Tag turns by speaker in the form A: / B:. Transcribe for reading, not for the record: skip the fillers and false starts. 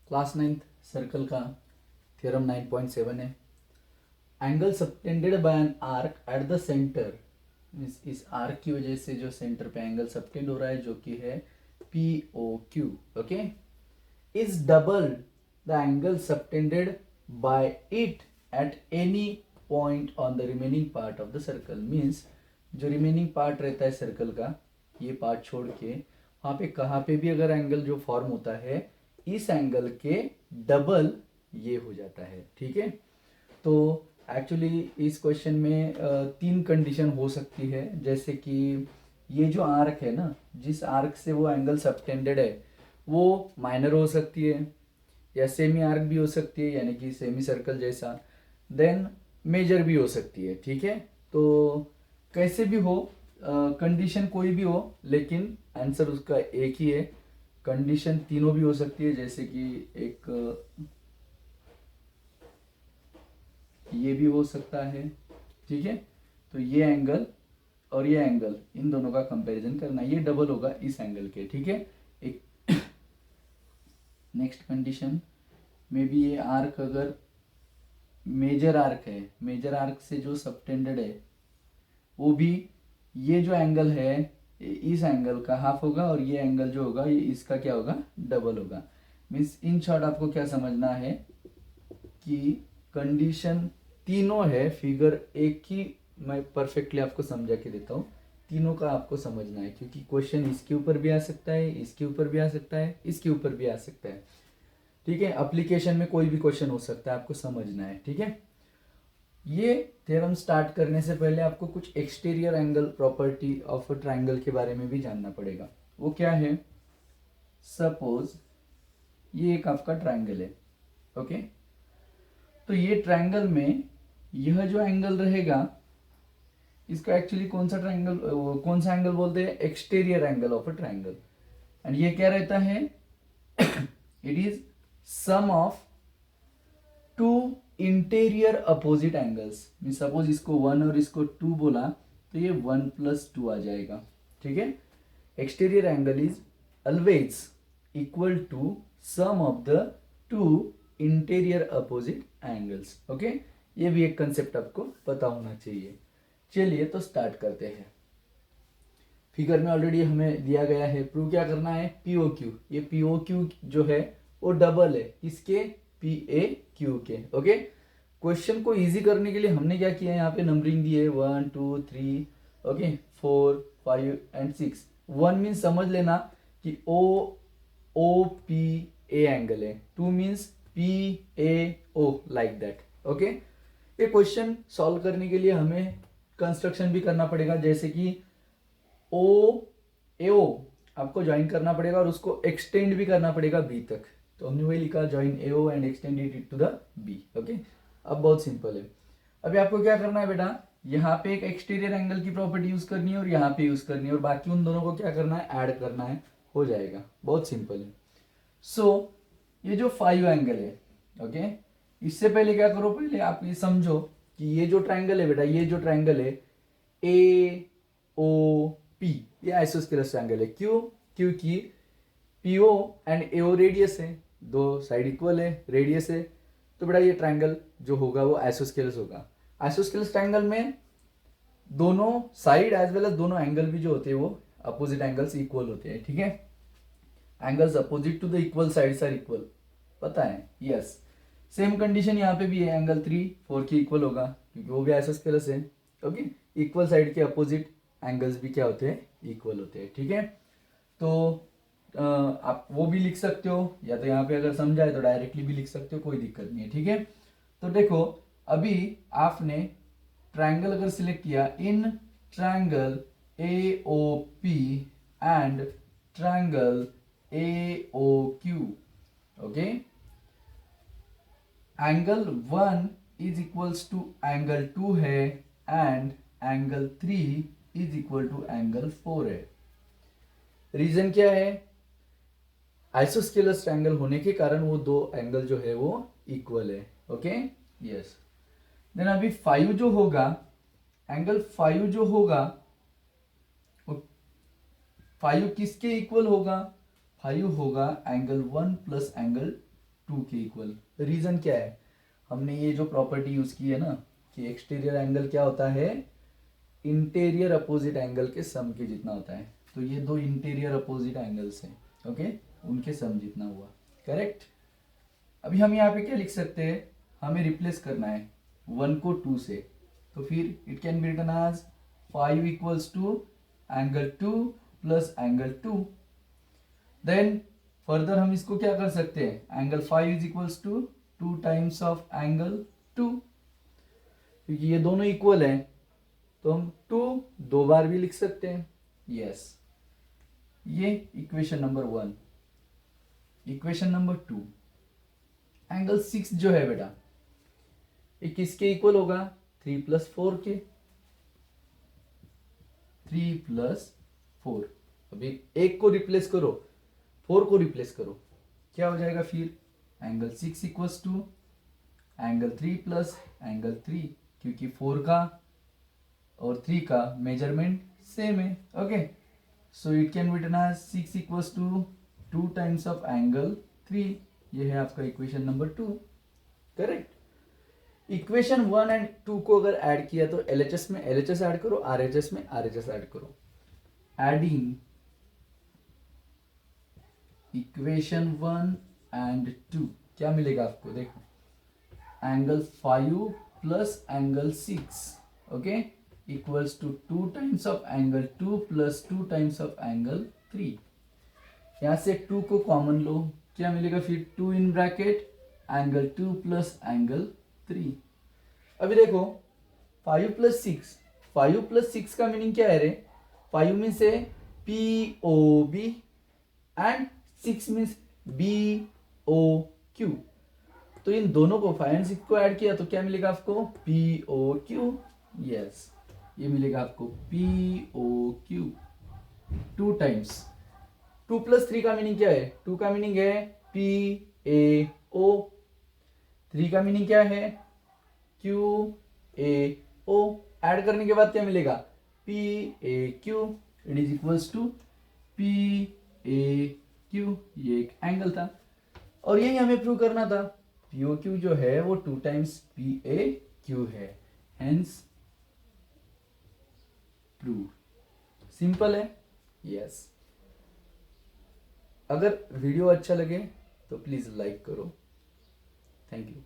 A: Class 9th circle का theorem 9.7 है। Angle subtended bye an arc at the centre, इस arc की वजह से जो सेंटर पे एंगल सबटेंड हो रहा है जो कि है P O Q, okay, is double the angle subtended by it at any point on the remaining part of the circle. Means जो रिमेनिंग पार्ट रहता है सर्कल का, ये पार्ट छोड़ के वहाँ पे कहाँ पे भी अगर एंगल जो फॉर्म होता है इस एंगल के डबल ये हो जाता है, ठीक है। तो एक्चुअली इस क्वेश्चन में तीन कंडीशन हो सकती है, जैसे कि ये जो आर्क है ना, जिस आर्क से वो एंगल सबटेंडेड है वो माइनर हो सकती है, या सेमी आर्क भी हो सकती है यानी कि सेमी सर्कल जैसा, देन मेजर भी हो सकती है, ठीक है। तो कैसे भी हो, कंडीशन कोई भी हो, लेकिन आंसर उसका एक ही है। कंडीशन तीनों भी हो सकती है, जैसे कि एक ये भी हो सकता है, ठीक है। तो ये एंगल और ये एंगल, इन दोनों का कंपैरिजन करना, ये डबल होगा इस एंगल के, ठीक है। एक नेक्स्ट कंडीशन में भी ये आर्क अगर मेजर आर्क है, मेजर आर्क से जो सबटेंडेड है वो भी ये जो एंगल है इस एंगल का हाफ होगा, और ये एंगल जो होगा ये इसका क्या होगा, डबल होगा। मीन्स इन शॉर्ट आपको क्या समझना है कि कंडीशन तीनों है, फिगर एक ही मैं परफेक्टली आपको समझा के देता हूँ, तीनों का आपको समझना है, क्योंकि क्वेश्चन इसके ऊपर भी आ सकता है, इसके ऊपर भी आ सकता है, इसके ऊपर भी आ सकता है, ठीक है। एप्लीकेशन में कोई भी क्वेश्चन हो सकता है, आपको समझना है, ठीक है। ये थ्योरम स्टार्ट करने से पहले आपको कुछ exterior angle property of a triangle के बारे में भी जानना पड़ेगा। वो क्या है, सपोज ये एक आपका ट्राइंगल है, ओके। तो ये ट्राइंगल में यह जो एंगल रहेगा इसका एक्चुअली कौन सा ट्राइंगल, कौन सा एंगल बोलते हैं, exterior angle of a triangle. And ये क्या रहता है, it is sum of two interior opposite angles. Mean suppose इसको 1 और इसको 2 बोला तो ये 1+2 आ जाएगा, ठीक है। Exterior angle is always equal to sum of the two interior opposite angles, okay. ये भी एक कंसेप्ट आपको पता होना चाहिए। चलिए तो स्टार्ट करते हैं। फिगर में ऑलरेडी हमें दिया गया है, प्रूव क्या करना है, पीओ क्यू। ये पीओ क्यू जो है वो डबल है इसके पी ए क्यू के, ओके। क्वेश्चन को इजी करने के लिए हमने क्या किया है, यहाँ पे नंबरिंग दी है 1 2 3, ओके, 4 5 एंड 6। 1 मीन समझ लेना कि ओ ओ पी ए एंगल है, 2 means P A O, like that, okay. ये क्वेश्चन सॉल्व करने के लिए हमें कंस्ट्रक्शन भी करना पड़ेगा, जैसे कि ओ ए ओ आपको ज्वाइन करना पड़ेगा और उसको एक्सटेंड भी करना पड़ेगा बी तक। तो हमने वही लिखा, join A O and extend it to the B, okay. अब बहुत सिंपल है। अभी आपको क्या करना है बेटा, यहाँ पे एक एक्सटीरियर एंगल की प्रॉपर्टी यूज करनी है और यहाँ पे यूज करनी है, और बाकी उन दोनों को क्या करना है, ऐड करना है, हो जाएगा, बहुत सिंपल है। सो ये जो 5 एंगल है, ओके, इससे पहले क्या करो, पहले आप ये समझो कि ये जो ट्राइंगल है बेटा, ये जो ट्राइंगल है ए ओ पी, ये आइसोस्केलस ट्राइंगल है। क्यों, क्योंकि पीओ एंड एओ रेडियस है, दो साइड इक्वल है, रेडियस है, तो बेटा ये ट्राइंगल जो होगा वो आइसोस्केलस होगा। आइसोस्केलस ट्राइंगल में दोनों साइड एज वेल एज दोनों एंगल भी जो होते हैं वो अपोजिट एंगल्स इक्वल होते हैं, ठीक है। Angles opposite to the equal sides are equal, पता है, यस। सेम कंडीशन यहाँ पे भी है, एंगल 3 4 की इक्वल होगा क्योंकि वो भी आइसोस्केलस है, ओके। इक्वल साइड के अपोजिट एंगल्स भी क्या होते हैं, इक्वल होते हैं, ठीक है। तो आप वो भी लिख सकते हो, या तो यहाँ पे अगर समझाए तो डायरेक्टली भी लिख सकते हो, कोई दिक्कत नहीं है, ठीक है। तो देखो अभी आपने ट्राइंगल अगर सिलेक्ट किया, in triangle A O P and triangle A O Q, okay, angle 1 is equals to angle 2 है and angle 3 is equal to angle 4 है। रीजन क्या है, आइसोस्केलस ट्रायंगल होने के कारण वो दो एंगल जो है वो इक्वल है, ओके, यस। देन अभी 5 जो होगा, एंगल 5 जो होगा, 5 किसके इक्वल होगा, 5 होगा एंगल 1 प्लस एंगल टू के इक्वल। रीजन क्या है, हमने ये जो प्रॉपर्टी यूज की है ना कि एक्सटीरियर एंगल क्या होता है, इंटीरियर अपोजिट एंगल के सम के जितना होता है। तो ये दो इंटीरियर अपोजिट एंगल्स हैं, ओके, उनके सम जितना हुआ, करेक्ट। अभी हम यहाँ पे क्या लिख सकते हैं, हमें रिप्लेस करना है 1 को 2 से, तो फिर it can be written as 5 equals to angle 2 plus angle 2। Then further हम इसको क्या कर सकते हैं, angle 5 is equals to 2 times of angle 2, क्योंकि ये दोनों इक्वल हैं तो हम 2 दो बार भी लिख सकते हैं। यस, ये equation number 1। Equation number 2, angle 6 जो है बेटा, ये किसके इक्वल होगा, 3 प्लस 4 के, 3 प्लस 4। अभी एक को रिप्लेस करो, 4 को रिप्लेस करो, क्या हो जाएगा फिर, angle 6 equals to angle 3 plus angle 3, क्योंकि 4 का और 3 का मेजरमेंट सेम है, okay. So it can be written as 6 equals to 2 times of angle 3। ये है आपका equation number 2, correct. Equation 1 and 2 को अगर ऐड किया तो LHS में LHS ऐड करो, RHS में RHS ऐड करो। एडिंग इक्वेशन 1 एंड 2 क्या मिलेगा आपको, देखो, angle 5 plus angle 6, okay, equals to 2 times of angle 2 plus 2 times of angle 3। यहां से 2 को कॉमन लो, क्या मिलेगा फिर, 2 in bracket angle 2 plus angle 3। अभी देखो 5 प्लस 6, 5 प्लस 6 का मीनिंग क्या है रे, 5 में से POB एंड 6 मीन्स BOQ। तो इन दोनों को 5 एंड 6 को ऐड किया तो क्या मिलेगा आपको, POQ। यस, ये मिलेगा आपको POQ 2 टाइम्स। 2 प्लस 3 का मीनिंग क्या है, 2 का मीनिंग है PAO, 3 का मीनिंग क्या है, QAO। ऐड करने के बाद क्या मिलेगा, PAQ, it is equals to PAQ। ये एक एंगल था और यही हमें प्रूव करना था। POQ जो है वो 2 टाइम्स PAQ है, हेंस प्रूव। सिंपल है, यस। अगर वीडियो अच्छा लगे तो प्लीज लाइक करो, थैंक यू।